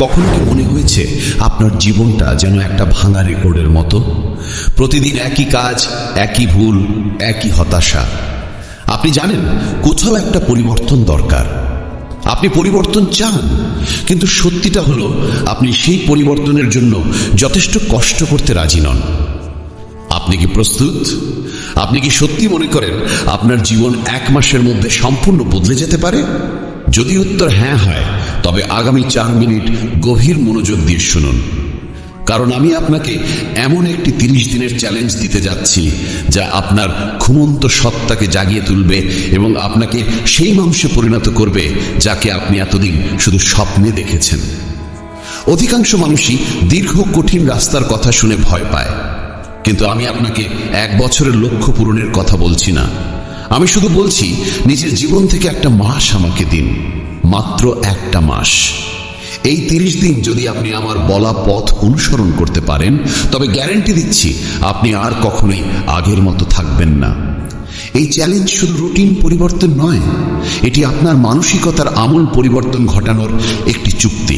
কখনো কি মনে হয়েছে আপনার জীবনটা যেন একটা ভাঙা রেকর্ডের মতো? প্রতিদিন একই কাজ, একই ভুল, একই হতাশা। আপনি জানেন কোথাও একটা পরিবর্তন দরকার। আপনি পরিবর্তন চান, কিন্তু সত্যিটা হলো আপনি সেই পরিবর্তনের জন্য যথেষ্ট কষ্ট করতে রাজি নন। আপনি কি প্রস্তুত? আপনি কি সত্যি মনে করেন আপনার জীবন 1 মাসের মধ্যে সম্পূর্ণ বদলে যেতে পারে? যদি উত্তর হ্যাঁ হয়, তবে আগামী 4 মিনিট গভীর মনোযোগ দিয়ে শুনুন। কারণ আমি আপনাকে এমন একটি 30 দিনের চ্যালেঞ্জ দিতে যাচ্ছি যা আপনার ঘুমন্ত সত্তাকে জাগিয়ে তুলবে এবং আপনাকে সেই মানুষে পরিণত করবে যাকে আপনি এতদিন শুধু স্বপ্নে দেখেছেন। অধিকাংশ মানুষই দীর্ঘ কঠিন রাস্তার কথা শুনে ভয় পায়, কিন্তু আমি আপনাকে 1 বছরের লক্ষ্য পূরণের কথা বলছি না। আমি শুধু বলছি, নিজের জীবন থেকে একটা মাস আমাকে দিন, মাত্র একটা মাস। এই 30 দিন যদি আপনি আমার বলা পথ অনুসরণ করতে পারেন, তবে গ্যারান্টি দিচ্ছি আপনি আর কখনোই আগের মতো থাকবেন না। এই চ্যালেঞ্জ শুধু রুটিন পরিবর্তন নয়, এটি আপনার মানসিকতার আমূল পরিবর্তন ঘটানোর একটি চুক্তি।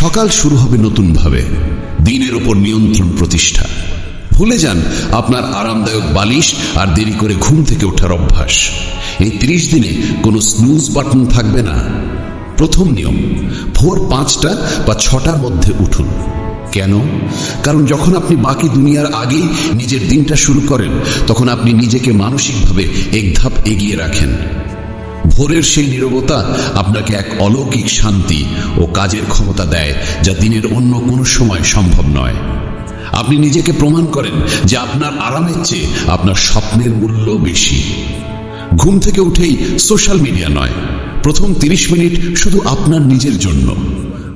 সকাল শুরু হবে নতুনভাবে, দিনের উপর নিয়ন্ত্রণ প্রতিষ্ঠা। ভুলে যান আপনার আরামদায়ক বালিশ আর দেরি করে ঘুম থেকে ওঠার অভ্যাস। এই 30 দিনে কোনো স্নুজ বাটন থাকবে না। প্রথম নিয়ম, ভোর 5টা বা 6টার মধ্যে উঠুন। কেন? কারণ যখন আপনি বাকি দুনিয়ার আগেই নিজের দিনটা শুরু করেন, তখন আপনি নিজেকে মানসিকভাবে এক ধাপ এগিয়ে রাখেন। ভোরের সেই নীরবতা আপনাকে এক অলৌকিক শান্তি ও কাজের ক্ষমতা দেয়, যা দিনের অন্য কোনো সময় সম্ভব নয়। আপনি নিজেকে প্রমাণ করেন যে আপনার আরামের চেয়ে আপনার স্বপ্নের মূল্য বেশি। ঘুম থেকে উঠেই সোশ্যাল মিডিয়া নয়, প্রথম 30 মিনিট শুধু আপনার নিজের জন্য।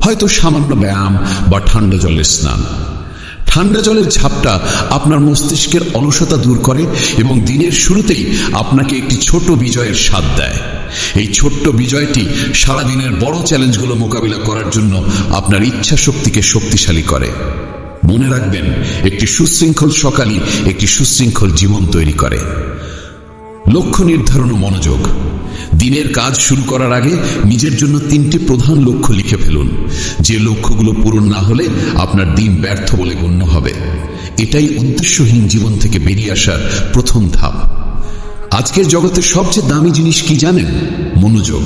হয়তো সামান্য ব্যায়াম বা ঠান্ডা জলের স্নান। ঠান্ডা জলের ঝাপটা আপনার মস্তিষ্কের অলসতা দূর করে এবং দিনের শুরুতেই আপনাকে একটি ছোট বিজয়ের স্বাদ দেয়। এই ছোট্ট বিজয়টি সারাদিনের বড় চ্যালেঞ্জগুলো মোকাবিলা করার জন্য আপনার ইচ্ছা শক্তিকে শক্তিশালী করে। মনে রাখবেন, একটি সুশৃঙ্খল সকালই একটি সুশৃঙ্খল জীবন তৈরি করে। লক্ষ্য নির্ধারণ ও মনোযোগ। দিনের কাজ শুরু করার আগে নিজের জন্য 3টি প্রধান লক্ষ্য লিখে ফেলুন। যে লক্ষ্যগুলো পূরণ না হলে আপনার দিন ব্যর্থ বলে গণ্য হবে। এটাই উদ্দেশ্যহীন জীবন থেকে বেরিয়ে আসার প্রথম ধাপ। আজকের জগতের সবচেয়ে দামি জিনিস কি জানেন? মনোযোগ।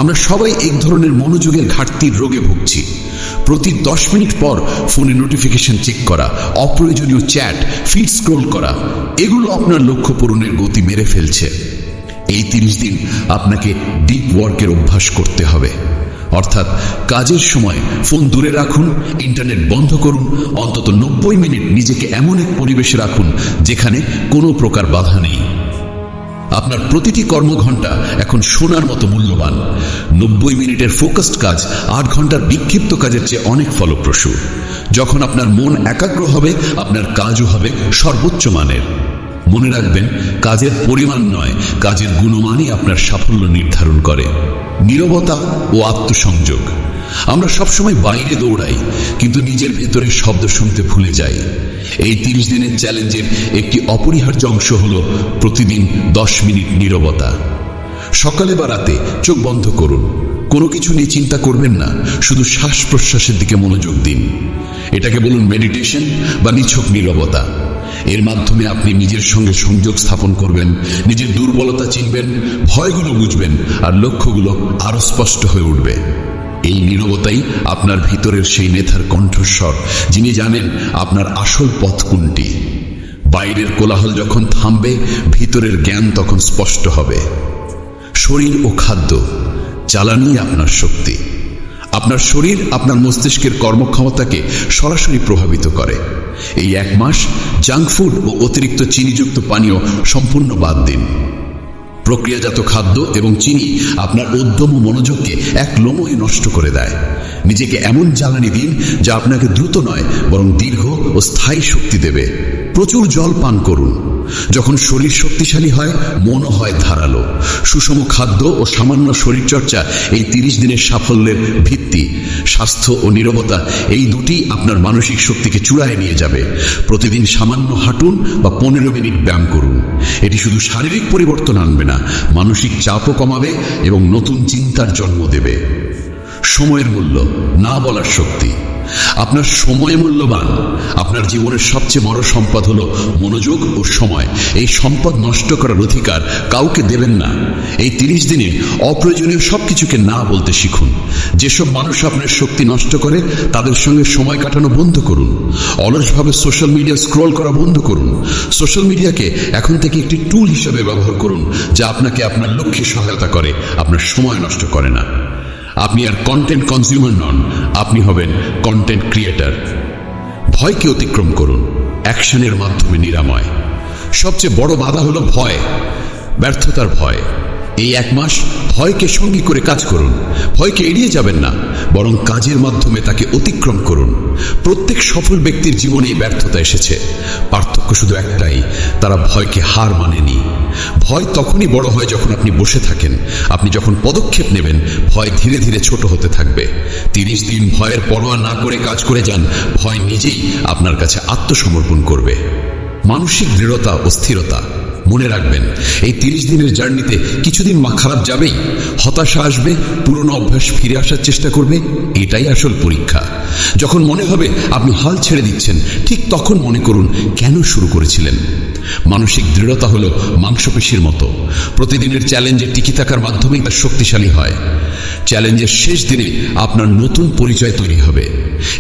আমরা সবাই এক ধরনের মনোযোগের ঘাটতির রোগে ভুগছি। প্রতি 10 মিনিট পর ফোনে নোটিফিকেশন চেক করা, অপ্রয়োজনীয় চ্যাট, ফিড স্ক্রল করা, এগুলো আপনার লক্ষ্য পূরণের গতি মেরে ফেলছে। এই 30 দিন আপনাকে ডিপ ওয়ার্কের অভ্যাস করতে হবে। অর্থাৎ কাজের সময় ফোন দূরে রাখুন, ইন্টারনেট বন্ধ করুন, অন্তত 90 মিনিট নিজেকে এমন এক পরিবেশে রাখুন যেখানে কোনো প্রকার বাধা নেই। আপনার প্রতিটি কর্মঘণ্টা এখন সোনার মতো মূল্যবান। 90 মিনিটের ফোকাসড কাজ 8 ঘন্টার বিক্ষিপ্ত কাজের চেয়ে অনেক ফলপ্রসূ। যখন আপনার মন একাগ্র হবে, আপনার কাজও হবে সর্বোচ্চ মানের। মনে রাখবেন, কাজের পরিমাণ নয়, কাজের গুণমানই আপনার সাফল্য নির্ধারণ করে। নীরবতা ও আত্মসংযোগ। আমরা সবসময় বাইরে দৌড়াই, কিন্তু নিজের ভেতরে শব্দ শুনতে ভুলে যাই। এই 30 দিনের চ্যালেঞ্জের একটি অপরিহার্য অংশ হল প্রতিদিন 10 মিনিট নীরবতা। সকালে বা রাতে চোখ বন্ধ করুন, কোনো কিছু নিয়ে চিন্তা করবেন না, শুধু শ্বাস প্রশ্বাসের দিকে মনোযোগ দিন। এটাকে বলুন মেডিটেশন বা নিছক নীরবতা। এর মাধ্যমে আপনি নিজের সঙ্গে সংযোগ স্থাপন করবেন, নিজের দুর্বলতা চিনবেন, ভয়গুলো বুঝবেন, আর লক্ষ্যগুলো আরো স্পষ্ট হয়ে উঠবে। এই নীরবতাই আপনার ভিতরের সেই নেতার কণ্ঠস্বর, যিনি জানেন আপনার আসল পথ কোনটি। বাইরের কোলাহল যখন থামবে, ভিতরের জ্ঞান তখন স্পষ্ট হবে। শরীর ও খাদ্য, জ্বালানি আপনার শক্তি। আপনার শরীর আপনার মস্তিষ্কের কর্মক্ষমতাকে সরাসরি প্রভাবিত করে। এই 1 মাস জাঙ্ক ফুড ও অতিরিক্ত চিনিযুক্ত পানীয় সম্পূর্ণ বাদ দিন। প্রক্রিয়াজাত খাদ্য এবং চিনি আপনার উদ্যম ও মনোযোগকে এক লময়ে নষ্ট করে দেয়। নিজেকে এমন জ্বালানি দিন যা আপনাকে দ্রুত নয়, বরং দীর্ঘ ও স্থায়ী শক্তি দেবে। প্রচুর জল পান করুন। যখন শরীর শক্তিশালী হয়, মনও হয় ধারালো। সুষম খাদ্য ও সামান্য শরীরচর্চা এই 30 দিনের সাফল্যের ভিত্তি। স্বাস্থ্য ও নীরবতা, এই দুটি আপনার মানসিক শক্তিকে চূড়ায় নিয়ে যাবে। প্রতিদিন সামান্য হাঁটুন বা 15 মিনিট ব্যায়াম করুন। এটি শুধু শারীরিক পরিবর্তন আনবে না, মানসিক চাপও কমাবে এবং নতুন চিন্তার জন্ম দেবে। সময়ের মূল্য না বলার শক্তি। আপনার সময় মূল্যবান। আপনার জীবনের সবচেয়ে বড় সম্পদ হলো মনোযোগ ও সময়। এই সম্পদ নষ্ট করার অধিকার কাউকে দেবেন না। এই 30 দিনে অপ্রয়োজনীয় সবকিছুকে না বলতে শিখুন। যেসব মানুষ আপনার শক্তি নষ্ট করে তাদের সঙ্গে সময় কাটানো বন্ধ করুন। অলসভাবে সোশ্যাল মিডিয়া স্ক্রল করা বন্ধ করুন। সোশ্যাল মিডিয়াকে এখন থেকে একটি টুল হিসেবে ব্যবহার করুন, যা আপনাকে আপনার লক্ষ্যে সহায়তা করে, আপনার সময় নষ্ট করে না। আপনি আর কন্টেন্ট কনজিউমার নন, আপনি হবেন কন্টেন্ট ক্রিয়েটর। ভয়কে অতিক্রম করুন, অ্যাকশনের মাধ্যমে নিরাময়। সবচেয়ে বড় বাধা হলো ভয়, ব্যর্থতার ভয়। এই 1 মাস ভয়কে সঙ্গী করে কাজ করুন। ভয়কে এড়িয়ে যাবেন না, বরং কাজের মাধ্যমে তাকে অতিক্রম করুন। প্রত্যেক সফল ব্যক্তির জীবনে ব্যর্থতা এসেছে। পার্থক্য শুধু একটাই, তারা ভয়কে হার মানেনি। ভয় তখনই বড় হয় যখন আপনি বসে থাকেন। আপনি যখন পদক্ষেপ নেবেন, ভয় ধীরে ধীরে ছোট হতে থাকবে। 30 দিন ভয়ের পরোয়া না করে কাজ করে যান, ভয় নিজেই আপনার কাছে আত্মসমর্পণ করবে। মানসিক দৃঢ়তা ও স্থিরতা। মনে রাখবেন, এই 30 দিনের জার্নিতে কিছুদিন খারাপ যাবেই। হতাশা আসবে, পুরনো অভ্যাস ফিরে আসার চেষ্টা করবে। এটাই আসল পরীক্ষা। যখন মনে হবে আপনি হাল ছেড়ে দিচ্ছেন, ঠিক তখন মনে করুন কেন শুরু করেছিলেন। মানসিক দৃঢ়তা হলো মাংসপেশির মতো। প্রতিদিনের চ্যালেঞ্জে টিকে থাকার মাধ্যমেই তা শক্তিশালী হয়। চ্যালেঞ্জের শেষ দিনে আপনার নতুন পরিচয় তৈরি হবে।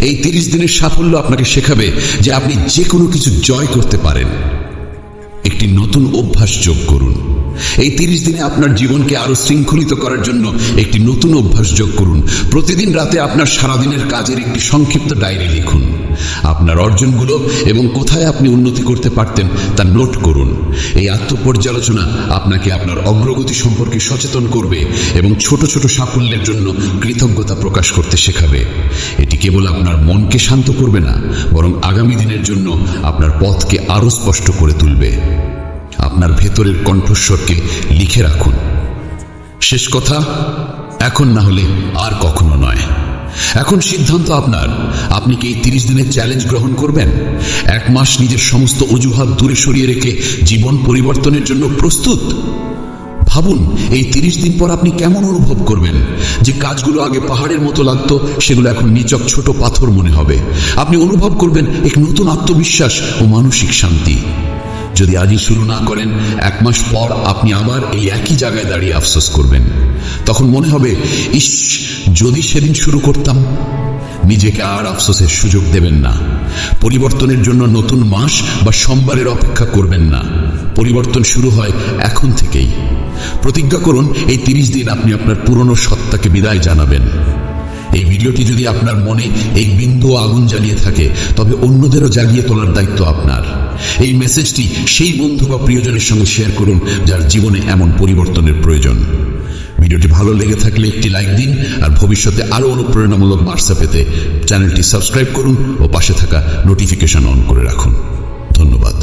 এই 30 দিনের সাফল্য আপনাকে শেখাবে যে আপনি যে কোনো কিছু জয় করতে পারেন। একটি নতুন অভ্যাস যোগ করুন। এই 30 দিনে আপনার জীবনকে আরো শৃঙ্খলিত করার জন্য একটি নতুন অভ্যাস যোগ করুন। প্রতিদিন রাতে আপনার সারাদিনের কাজের একটি সংক্ষিপ্ত ডায়েরি লিখুন। আপনার অর্জনগুলো এবং কোথায় আপনি উন্নতি করতে পারতেন তা নোট করুন। এই আত্মপর্যালোচনা আপনাকে আপনার অগ্রগতি সম্পর্কে সচেতন করবে এবং ছোট ছোট সাফল্যের জন্য কৃতজ্ঞতা প্রকাশ করতে শেখাবে। এটি কেবল আপনার মনকে শান্ত করবে না, বরং আগামী দিনের জন্য আপনার পথকে আরো স্পষ্ট করে তুলবে। আপনার ভেতরের কণ্ঠস্বরকে লিখে রাখুন। শেষ কথা, এখন না হলে আর কখনো নয়। এখন সিদ্ধান্ত আপনার। আপনি কি এই 30 দিনের চ্যালেঞ্জ গ্রহণ করবেন? 1 মাস নিজের সমস্ত অজুহাত দূরে সরিয়ে রেখে জীবন পরিবর্তনের জন্য প্রস্তুত? ভাবুন, এই 30 দিন পর আপনি কেমন অনুভব করবেন। যে কাজগুলো আগে পাহাড়ের মতো লাগতো, সেগুলো এখন নিচক ছোট পাথর মনে হবে। আপনি অনুভব করবেন এক নতুন আত্মবিশ্বাস ও মানসিক শান্তি। যদি আজই শুরু না করেন, 1 মাস পর আপনি আবার এই একই জায়গায় দাঁড়িয়ে আফসোস করবেন। তখন মনে হবে, ইস, যদি সেদিন শুরু করতাম। নিজেকে আর আফসোসের সুযোগ দেবেন না। পরিবর্তনের জন্য নতুন মাস বা সোমবারের অপেক্ষা করবেন না। পরিবর্তন শুরু হয় এখন থেকেই। প্রতিজ্ঞা করুন, এই 30 দিন আপনি আপনার পুরনো সত্তাকে বিদায় জানাবেন। এই ভিডিওটি যদি আপনার মনে এই বিন্দু আগুন জ্বালিয়ে থাকে, তবে অন্যদেরও জাগিয়ে তোলার দায়িত্ব আপনার। এই মেসেজটি সেই বন্ধু বা প্রিয়জনের সঙ্গে শেয়ার করুন যার জীবনে এমন পরিবর্তনের প্রয়োজন। ভিডিওটি ভালো লেগে থাকলে একটি লাইক দিন, আর ভবিষ্যতে আরো অনুপ্রেরণামূলক বার্তা পেতে চ্যানেলটি সাবস্ক্রাইব করুন ও পাশে থাকা নোটিফিকেশন অন করে রাখুন। ধন্যবাদ।